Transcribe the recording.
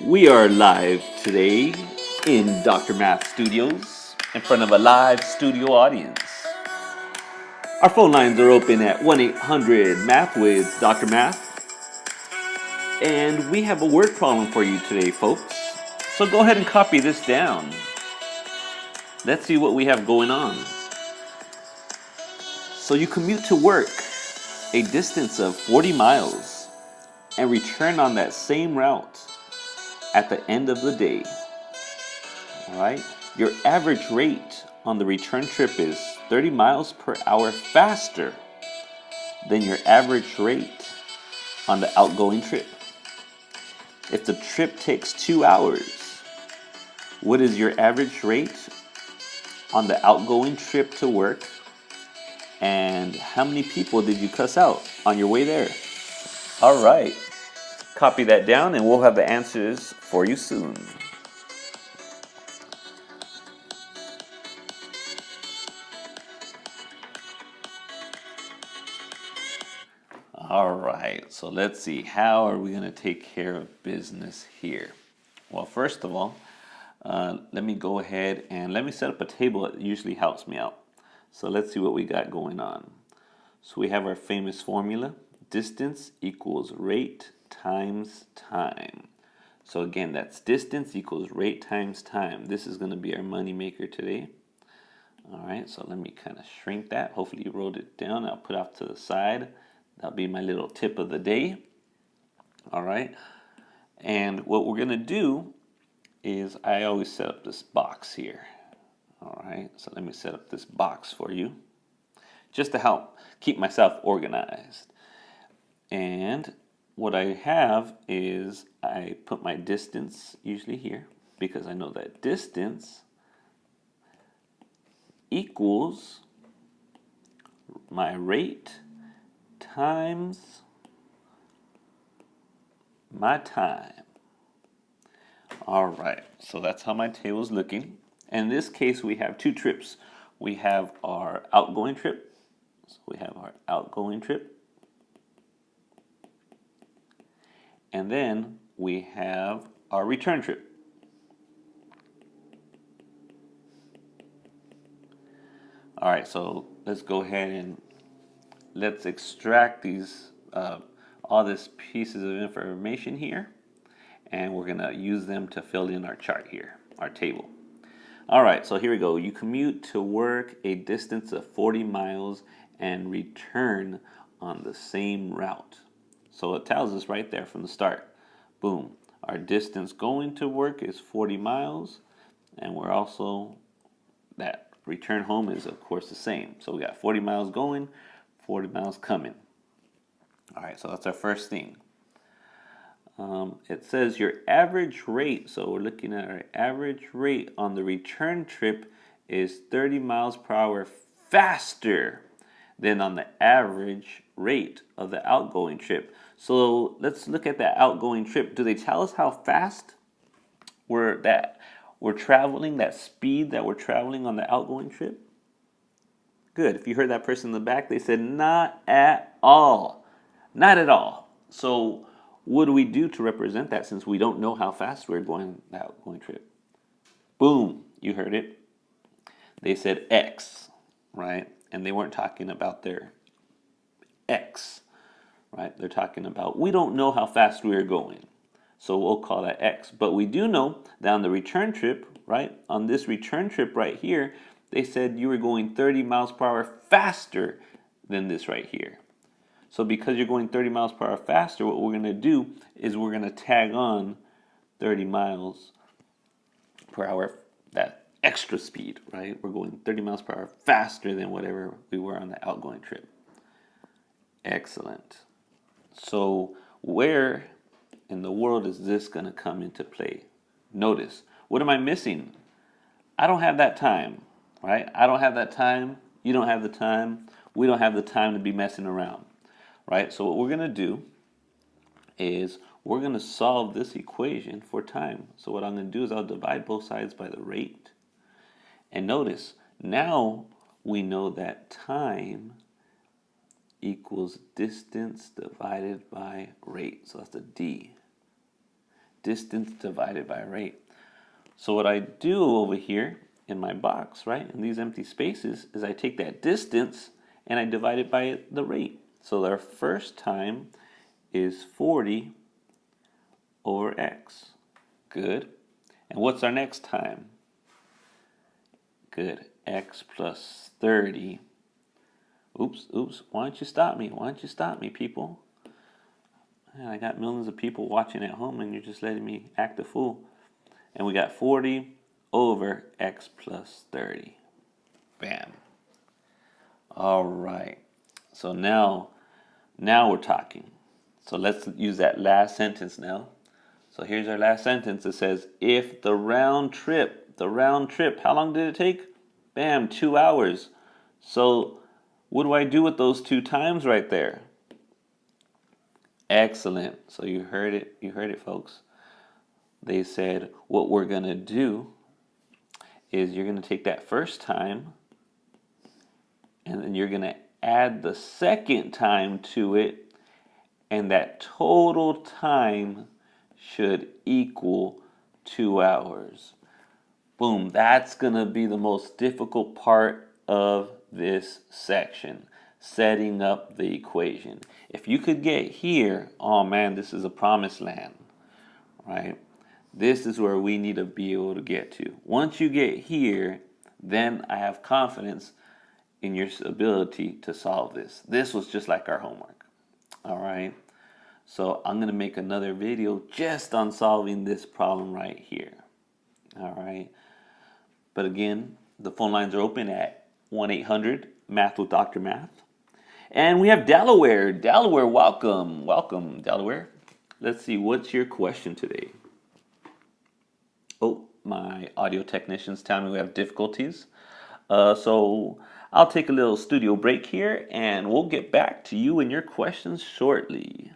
We are live today in Dr. Math Studios in front of a live studio audience. Our phone lines are open at 1-800-MATH with Dr. Math. And we have a word problem for you today, folks. So go ahead and copy this down. Let's see what we have going on. So you commute to work a distance of 40 miles and return on that same route at the end of the day. All right? Your average rate on the return trip is 30 miles per hour faster than your average rate on the outgoing trip. If the trip takes 2 hours, what is your average rate on the outgoing trip to work? And how many people did you cuss out on your way there? All right. Copy that down and we'll have the answers for you soon. All right, so let's see. How are we going to take care of business here? Well, first of all, let me go ahead and let me set up a table that usually helps me out. So let's see what we got going on. So we have our famous formula. Distance equals rate times time. So again, that's distance equals rate times time. This is going to be our money maker today. All right, so let me kind of shrink that. Hopefully you wrote it down. I'll put it off to the side. That'll be my little tip of the day. All right, and what we're going to do is I always set up this box here. All right, so let me set up this box for you just to help keep myself organized. And what I have is I put my distance usually here because I know that distance equals my rate times my time. All right, so that's how my table is looking. In this case, we have two trips. We have our outgoing trip. So we have our outgoing trip. And then we have our return trip. All right, so let's go ahead and let's extract these all these pieces of information here, and we're gonna use them to fill in our chart here, our table. All right, so here we go. You commute to work a distance of 40 miles and return on the same route. So it tells us right there from the start. Boom. Our distance going to work is 40 miles, and we're also, that return home is of course the same. So we got 40 miles going, 40 miles coming. All right, so that's our first thing. It says your average rate, so we're looking at our average rate on the return trip is 30 miles per hour faster than on the average rate of the outgoing trip. So let's look at that outgoing trip. Do they tell us how fast we're traveling, that speed that we're traveling on the outgoing trip? Good. If you heard that person in the back, they said not at all. Not at all. So what do we do to represent that since we don't know how fast we're going the outgoing trip? Boom, you heard it. They said X, right? And they weren't talking about their X, right? They're talking about we don't know how fast we're going. So we'll call that X. But we do know that on the return trip, right? On this return trip right here, they said you were going 30 miles per hour faster than this right here. So because you're going 30 miles per hour faster, what we're going to do is we're going to tag on 30 miles per hour, that extra speed, right? We're going 30 miles per hour faster than whatever we were on the outgoing trip. Excellent. So where in the world is this going to come into play? Notice, what am I missing? I don't have that time, right? I don't have that time. You don't have the time. We don't have the time to be messing around. Right, so what we're going to do is we're going to solve this equation for time. So what I'm going to do is I'll divide both sides by the rate. And notice, now we know that time equals distance divided by rate. So that's the D. Distance divided by rate. So what I do over here in my box, right, in these empty spaces, is I take that distance and I divide it by the rate. So our first time is 40 over x. Good. And what's our next time? Good. X plus 30. Oops. Why don't you stop me? Why don't you stop me, people? Man, I got millions of people watching at home and you're just letting me act a fool. And we got 40 over x plus 30. Bam. All right. So now we're talking. So let's use that last sentence now. So here's our last sentence. It says, if the round trip, how long did it take? Bam, 2 hours. So what do I do with those 2 times right there? Excellent. So you heard it, folks. They said what we're going to do is you're going to take that first time and then you're going to add the second time to it, and that total time should equal 2 hours. Boom, that's going to be the most difficult part of this section, setting up the equation. If you could get here, oh man, this is a promised land, right? This is where we need to be able to get to. Once you get here, then I have confidence in your ability to solve this. This was just like our homework, all right? So I'm going to make another video just on solving this problem right here, all right? But again, the phone lines are open at 1-800-MATH with Dr. Math. And we have Delaware. Delaware, welcome. Welcome, Delaware. Let's see, what's your question today? Oh, my audio technicians tell me we have difficulties. So I'll take a little studio break here, and we'll get back to you and your questions shortly.